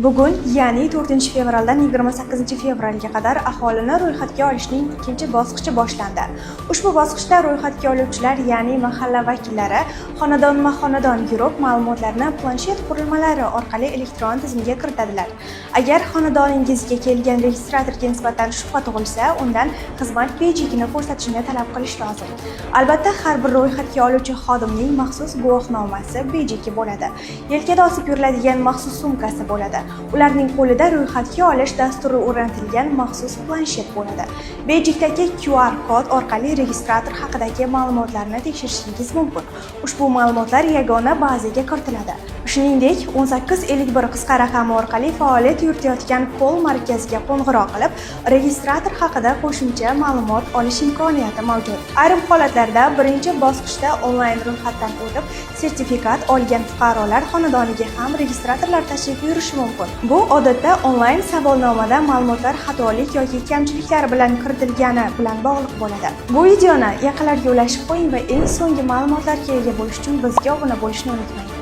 Bugun, ya'ni 4-fevraldan 28-fevralga qadar aholini ro'yxatga olishning ikkinchi bosqichi boshlandi. Ushbu bosqichda ro'yxatga oluvchilar, ya'ni mahalla vakillari, xonadonma-xonadon yurib, ma'lumotlarni planshet qurilmalari orqali elektron tizimga kiritadilar. Agar xonadoningizga kelgan registratorga nisbatan shubha tug'ilsa, undan xizmat bejigini ko'rsatishni talab qilish lozim. Albatta, har bir ro'yxatga oluvchi xodimning maxsus guvohnomasi bejiki bo'ladi. Yelkada osib yuriladigan maxsus sumkasi bo'ladi. Ularning qo'lida ro'yxatga olish dasturi o'rnatilgan maxsus planshet bo'ladi. Bejikdagi QR kod orqali registrator haqidagi ma'lumotlarni tekshirishingiz mumkin. Ushbu ma'lumotlar yagona bazaga kiritiladi. Shuningdek, 1851 qisqa raqami orqali faoliyat yuritayotgan kol markaziga qo'ng'iroq qilib, registrator haqida qo'shimcha ma'lumot olish imkoniyati mavjud. Ayrim holatlarda birinchi bosqichda onlayn ro'yxatdan o'tib, sertifikat olgan fuqarolar xonadoniga ham registratorlar tashrif buyurishi mumkin. Bu odatda onlayn savolnomada ma'lumotlar xatolik yoki kamchiliklar bilan kiritilgani bilan bog'liq bo'ladi. Bu videoni yaqinlarga ulashib qo'ying va eng so'nggi ma'lumotlarga ega bo'lish uchun bizga obuna bo'lishni unutmang.